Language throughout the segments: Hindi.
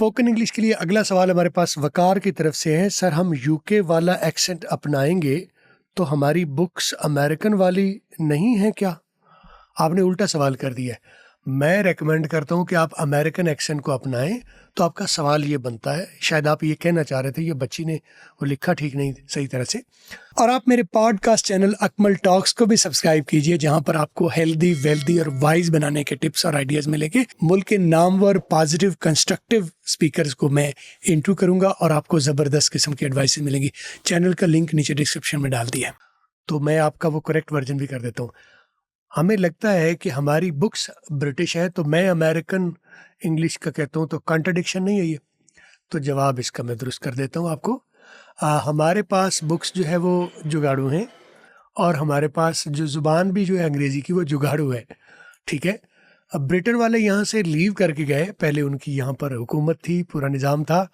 स्पोकन इंग्लिश के लिए अगला सवाल हमारे पास वकार की तरफ से है। सर, हम यूके वाला एक्सेंट अपनाएंगे तो हमारी बुक्स अमेरिकन वाली नहीं है क्या? आपने उल्टा सवाल कर दिया है। मैं रेकमेंड करता हूँ कि आप अमेरिकन एक्सेंट को अपनाएं। तो आपका सवाल ये बनता है, शायद आप ये कहना चाह रहे थे, ये बच्ची ने वो लिखा ठीक नहीं सही तरह से। और आप मेरे पॉडकास्ट चैनल अकमल टॉक्स को भी सब्सक्राइब कीजिए, जहाँ पर आपको हेल्दी, वेल्दी और वाइज बनाने के टिप्स और आइडियाज़ मिलेंगे। मुल्क के नामवर पॉजिटिव कंस्ट्रक्टिव स्पीकर्स को मैं इंटरव्यू करूँगा और आपको ज़बरदस्त किस्म की एडवाइस मिलेंगी। चैनल का लिंक नीचे डिस्क्रिप्शन में डाल दिया है। तो मैं आपका वो करेक्ट वर्जन भी कर देता हूँ। हमें लगता है कि हमारी बुक्स ब्रिटिश है तो मैं अमेरिकन इंग्लिश का कहता हूँ, तो कॉन्ट्रडिक्शन नहीं है ये? तो जवाब इसका मैं दुरुस्त कर देता हूँ आपको। हमारे पास बुक्स जो है वो जुगाड़ू हैं और हमारे पास जो ज़ुबान भी जो है अंग्रेज़ी की वो जुगाड़ू है, ठीक है। अब ब्रिटेन वाले यहाँ से लीव करके गए, पहले उनकी यहाँ पर हुकूमत थी, पूरा निज़ाम था,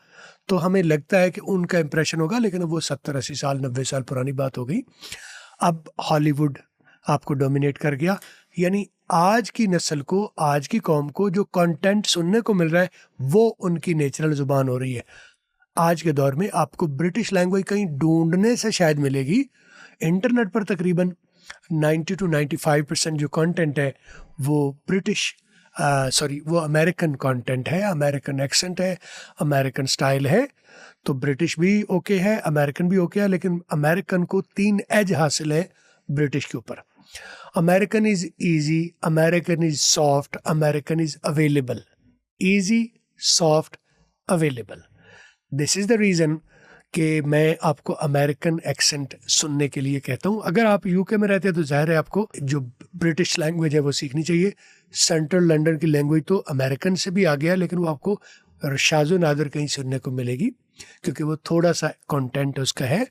तो हमें लगता है कि उनका इम्प्रेशन होगा, लेकिन वो 70-80 साल 90 साल पुरानी बात हो गई। अब हॉलीवुड आपको डोमिनेट कर गया, यानी आज की नस्ल को, आज की कौम को जो कंटेंट सुनने को मिल रहा है वो उनकी नेचुरल ज़ुबान हो रही है। आज के दौर में आपको ब्रिटिश लैंग्वेज कहीं ढूंढने से शायद मिलेगी। इंटरनेट पर तकरीबन 90 to 95% जो कंटेंट है वो वो अमेरिकन कंटेंट है, अमेरिकन एक्सेंट है, अमेरिकन स्टाइल है। तो ब्रिटिश भी ओके है, अमेरिकन भी ओके है, लेकिन अमेरिकन को 3 एज हासिल है ब्रिटिश के ऊपर। American is easy, American is soft, American is available. Easy, soft, available. This is the reason कि मैं आपको अमेरिकन एक्सेंट सुनने के लिए कहता हूँ। अगर आप यूके में रहते हैं तो जाहिर है आपको जो ब्रिटिश लैंग्वेज है वो सीखनी चाहिए। सेंट्रल लंदन की लैंग्वेज तो अमेरिकन से भी आ गया, लेकिन वो आपको शाज़ो नादर कहीं सुनने को मिलेगी, क्योंकि वो थोड़ा सा कंटेंट उसका है।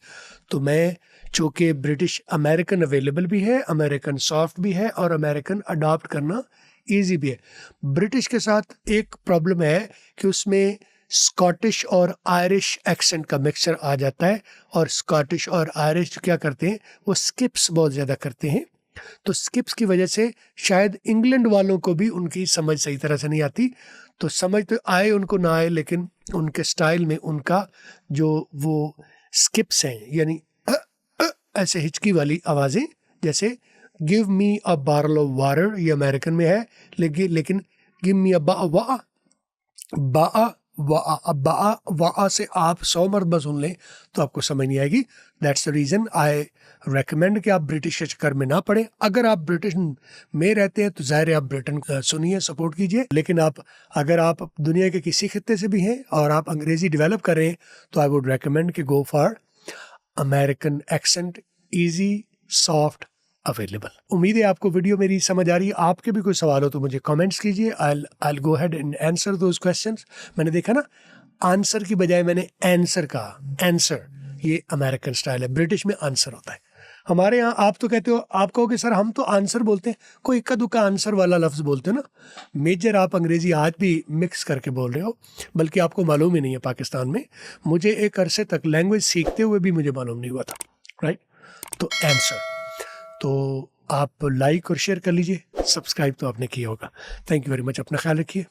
तो मैं, चूँकि ब्रिटिश अमेरिकन अवेलेबल भी है, अमेरिकन सॉफ्ट भी है और अमेरिकन अडॉप्ट करना ईजी भी है। ब्रिटिश के साथ एक प्रॉब्लम है कि उसमें स्कॉटिश और आयरिश एक्सेंट का मिक्सचर आ जाता है, और स्कॉटिश और आयरिश क्या करते हैं, वो स्किप्स बहुत ज़्यादा करते हैं। तो स्किप्स की वजह से शायद इंग्लैंड वालों को भी उनकी समझ सही तरह से नहीं आती। तो समझ तो आए उनको ना आए, लेकिन उनके स्टाइल में उनका जो वो स्किप्स हैं, यानी ऐसे हिचकी वाली आवाज़ें, जैसे give me a Baral of water, ये अमेरिकन में है, लेकिन गिव मी अ बा से आप 100 मरतबा सुन लें तो आपको समझ नहीं आएगी। That's the reason I recommend कि आप ब्रिटिश के चक्कर में ना पड़े। अगर आप ब्रिटेन में रहते हैं तो ज़ाहिर है आप ब्रिटेन सुनिए, सपोर्ट कीजिए, लेकिन अगर आप दुनिया के किसी खित्ते से भी हैं और आप अंग्रेज़ी डेवलप कर रहे हैं तो आई वुड रेकमेंड कि go for American accent, easy, soft, available. उम्मीद है आपको वीडियो मेरी समझ आ रही है। आपके भी कोई सवाल हो तो मुझे कमेंट्स कीजिए। I'll go ahead and answer those questions। मैंने देखा ना, आंसर की बजाय मैंने आंसर कहा। आंसर ये अमेरिकन स्टाइल है, ब्रिटिश में आंसर होता है। हमारे यहाँ आप तो कहते हो, आप कहोगे सर हम तो आंसर बोलते हैं, कोई इक्का दुक्का आंसर वाला लफ्ज़ बोलते हो ना। मेजर आप अंग्रेज़ी आज भी मिक्स करके बोल रहे हो, बल्कि आपको मालूम ही नहीं है। पाकिस्तान में मुझे एक अरसे तक लैंग्वेज सीखते हुए भी मुझे मालूम नहीं हुआ था, राइट। तो आंसर, तो आप लाइक और शेयर कर लीजिए, सब्सक्राइब तो आपने किया होगा। थैंक यू वेरी मच, अपना ख्याल रखिए।